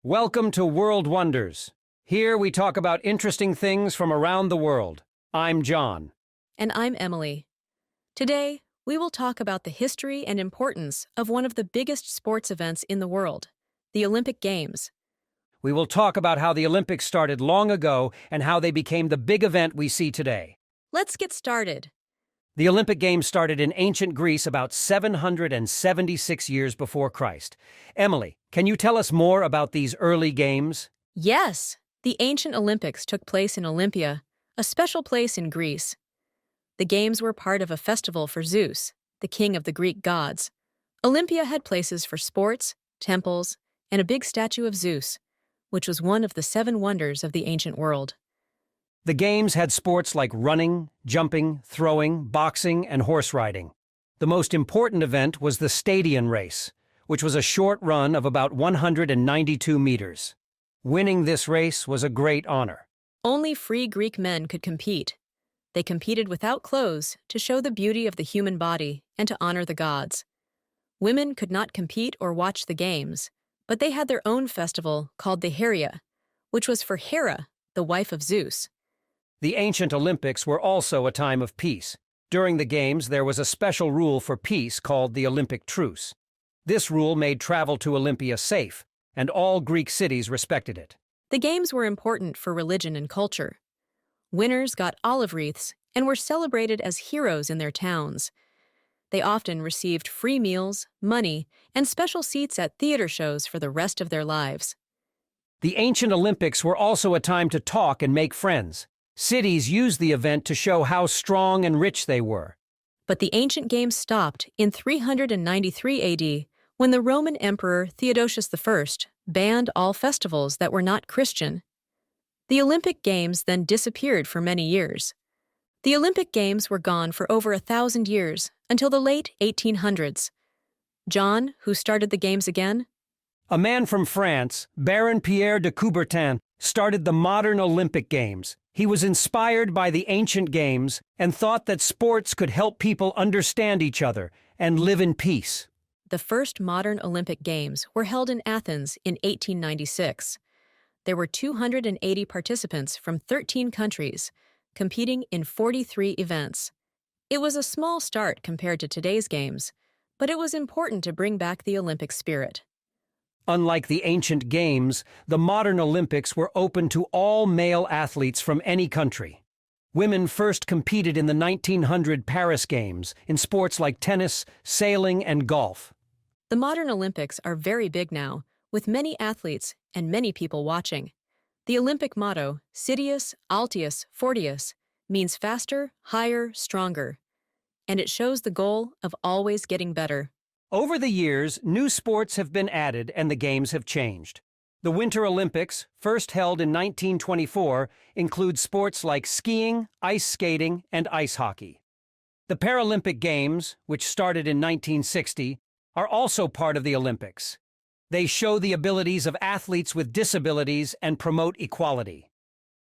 Welcome to World Wonders. Here we talk about interesting things from around the world. I'm John. And I'm Emily. Today, we will talk about the history and importance of one of the biggest sports events in the world, the Olympic Games. We will talk about how the Olympics started long ago and how they became the big event we see today. Let's get started. The Olympic Games started in ancient Greece about 776 years before Christ. Emily, can you tell us more about these early games? Yes, the ancient Olympics took place in Olympia, a special place in Greece. The Games were part of a festival for Zeus, the king of the Greek gods. Olympia had places for sports, temples, and a big statue of Zeus, which was one of the 7 wonders of the ancient world. The Games had sports like running, jumping, throwing, boxing, and horse riding. The most important event was the stadion race, which was a short run of about 192 meters. Winning this race was a great honor. Only free Greek men could compete. They competed without clothes to show the beauty of the human body and to honor the gods. Women could not compete or watch the games, but they had their own festival called the Heria, which was for Hera, the wife of Zeus. The ancient Olympics were also a time of peace. During the Games, there was a special rule for peace called the Olympic truce. This rule made travel to Olympia safe, and all Greek cities respected it. The Games were important for religion and culture. Winners got olive wreaths and were celebrated as heroes in their towns. They often received free meals, money, and special seats at theater shows for the rest of their lives. The ancient Olympics were also a time to talk and make friends. Cities used the event to show how strong and rich they were. But the ancient games stopped in 393 AD when the Roman Emperor Theodosius I banned all festivals that were not Christian. The Olympic Games then disappeared for many years. The Olympic Games were gone for over 1,000 years until the late 1800s. John, who started the Games again? A man from France, Baron Pierre de Coubertin, started the modern Olympic Games. He was inspired by the ancient games and thought that sports could help people understand each other and live in peace. The first modern Olympic Games were held in Athens in 1896. There were 280 participants from 13 countries, competing in 43 events. It was a small start compared to today's games, but it was important to bring back the Olympic spirit. Unlike the ancient games, the modern Olympics were open to all male athletes from any country. Women first competed in the 1900 Paris Games in sports like tennis, sailing, and golf. The modern Olympics are very big now, with many athletes and many people watching. The Olympic motto, Citius, Altius, Fortius, means faster, higher, stronger, and it shows the goal of always getting better. Over the years, new sports have been added and the games have changed. The Winter Olympics, first held in 1924, include sports like skiing, ice skating, and ice hockey. The Paralympic Games, which started in 1960, are also part of the Olympics. They show the abilities of athletes with disabilities and promote equality.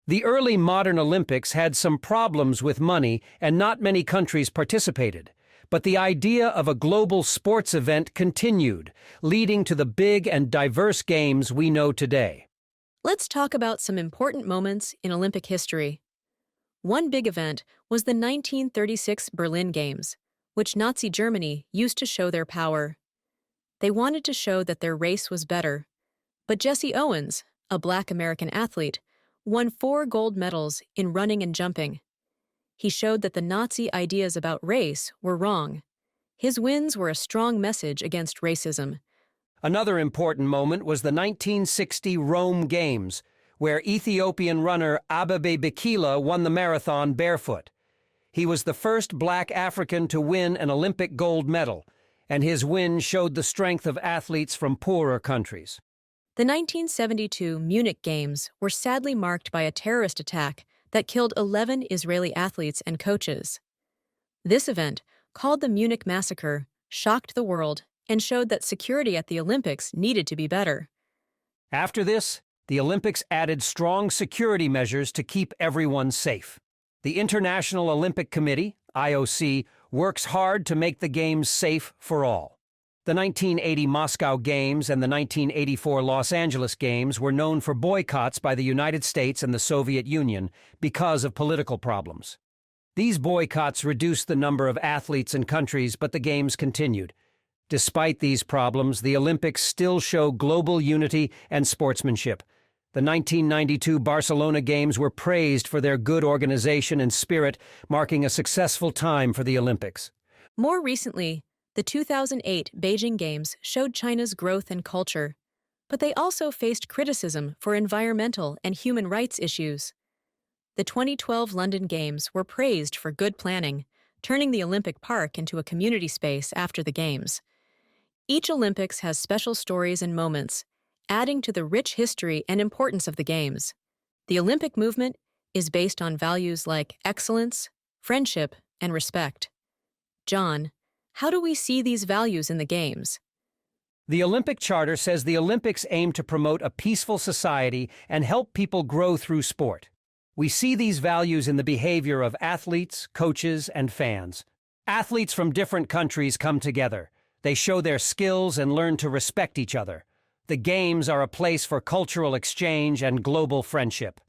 The early modern Olympics had some problems with money and not many countries participated. But the idea of a global sports event continued, leading to the big and diverse games we know today. Let's talk about some important moments in Olympic history. One big event was the 1936 Berlin Games, which Nazi Germany used to show their power. They wanted to show that their race was better. But Jesse Owens, a Black American athlete, won 4 gold medals in running and jumping. He showed that the Nazi ideas about race were wrong. His wins were a strong message against racism. Another important moment was the 1960 Rome Games, where Ethiopian runner Abebe Bikila won the marathon barefoot. He was the first Black African to win an Olympic gold medal, and his win showed the strength of athletes from poorer countries. The 1972 Munich Games were sadly marked by a terrorist attack that killed 11 Israeli athletes and coaches. This event, called the Munich Massacre, shocked the world and showed that security at the Olympics needed to be better. After this, the Olympics added strong security measures to keep everyone safe. The International Olympic Committee, IOC, works hard to make the Games safe for all. The 1980 Moscow Games and the 1984 Los Angeles Games were known for boycotts by the United States and the Soviet Union because of political problems. These boycotts reduced the number of athletes and countries, but the Games continued. Despite these problems, the Olympics still show global unity and sportsmanship. The 1992 Barcelona Games were praised for their good organization and spirit, marking a successful time for the Olympics. More recently, the 2008 Beijing Games showed China's growth and culture, but they also faced criticism for environmental and human rights issues. The 2012 London Games were praised for good planning, turning the Olympic Park into a community space after the Games. Each Olympics has special stories and moments, adding to the rich history and importance of the Games. The Olympic movement is based on values like excellence, friendship, and respect. John, how do we see these values in the Games? The Olympic Charter says the Olympics aim to promote a peaceful society and help people grow through sport. We see these values in the behavior of athletes, coaches, and fans. Athletes from different countries come together. They show their skills and learn to respect each other. The Games are a place for cultural exchange and global friendship.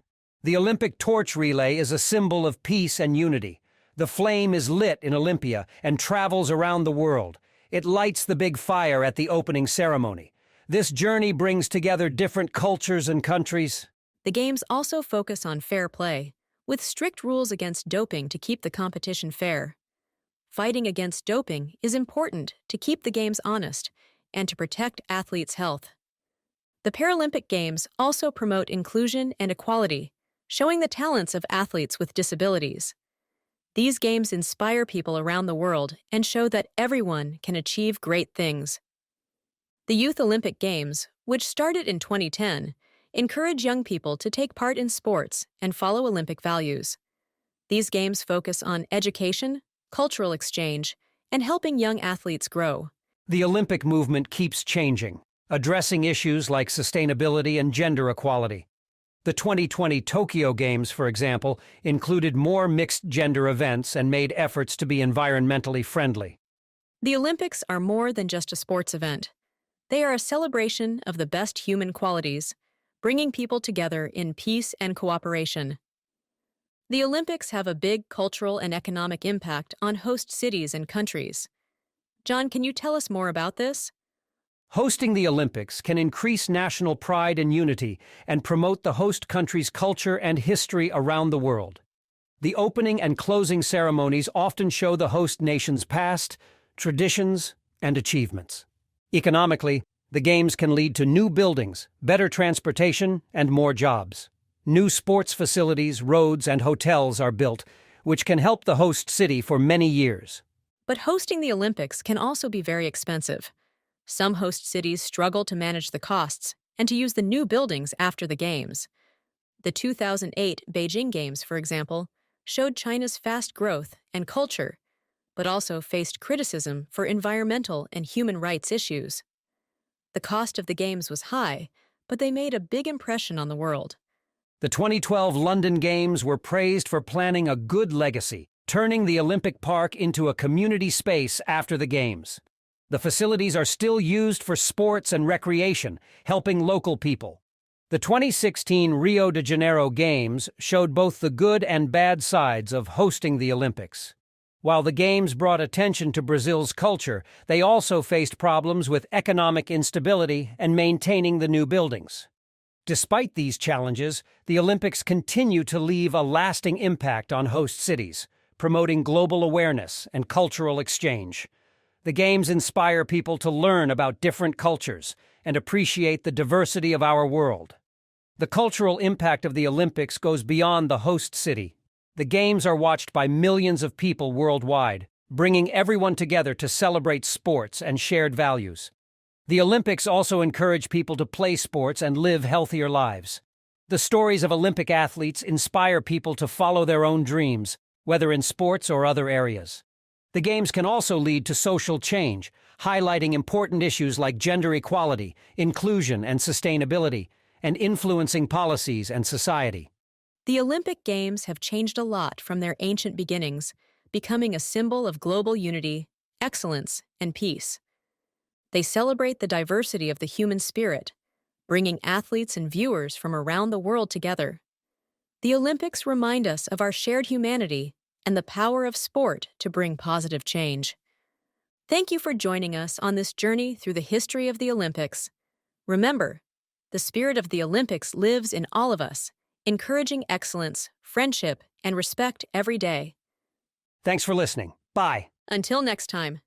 The Olympic torch relay is a symbol of peace and unity. The flame is lit in Olympia and travels around the world. It lights the big fire at the opening ceremony. This journey brings together different cultures and countries. The Games also focus on fair play, with strict rules against doping to keep the competition fair. Fighting against doping is important to keep the Games honest and to protect athletes' health. The Paralympic Games also promote inclusion and equality, showing the talents of athletes with disabilities. These Games inspire people around the world and show that everyone can achieve great things. The Youth Olympic Games, which started in 2010, encourage young people to take part in sports and follow Olympic values. These Games focus on education, cultural exchange, and helping young athletes grow. The Olympic movement keeps changing, addressing issues like sustainability and gender equality. The 2020 Tokyo Games, for example, included more mixed-gender events and made efforts to be environmentally friendly. The Olympics are more than just a sports event. They are a celebration of the best human qualities, bringing people together in peace and cooperation. The Olympics have a big cultural and economic impact on host cities and countries. John, can you tell us more about this? Hosting the Olympics can increase national pride and unity and promote the host country's culture and history around the world. The opening and closing ceremonies often show the host nation's past, traditions, and achievements. Economically, the Games can lead to new buildings, better transportation, and more jobs. New sports facilities, roads, and hotels are built, which can help the host city for many years. But hosting the Olympics can also be very expensive. Some host cities struggle to manage the costs and to use the new buildings after the Games. The 2008 Beijing Games, for example, showed China's fast growth and culture, but also faced criticism for environmental and human rights issues. The cost of the Games was high, but they made a big impression on the world. The 2012 London Games were praised for planning a good legacy, turning the Olympic Park into a community space after the Games. The facilities are still used for sports and recreation, helping local people. The 2016 Rio de Janeiro Games showed both the good and bad sides of hosting the Olympics. While the Games brought attention to Brazil's culture, they also faced problems with economic instability and maintaining the new buildings. Despite these challenges, the Olympics continue to leave a lasting impact on host cities, promoting global awareness and cultural exchange. The Games inspire people to learn about different cultures and appreciate the diversity of our world. The cultural impact of the Olympics goes beyond the host city. The Games are watched by millions of people worldwide, bringing everyone together to celebrate sports and shared values. The Olympics also encourage people to play sports and live healthier lives. The stories of Olympic athletes inspire people to follow their own dreams, whether in sports or other areas. The Games can also lead to social change, highlighting important issues like gender equality, inclusion, and sustainability, and influencing policies and society. The Olympic Games have changed a lot from their ancient beginnings, becoming a symbol of global unity, excellence, and peace. They celebrate the diversity of the human spirit, bringing athletes and viewers from around the world together. The Olympics remind us of our shared humanity and the power of sport to bring positive change. Thank you for joining us on this journey through the history of the Olympics. Remember, the spirit of the Olympics lives in all of us, encouraging excellence, friendship, and respect every day. Thanks for listening. Bye. Until next time.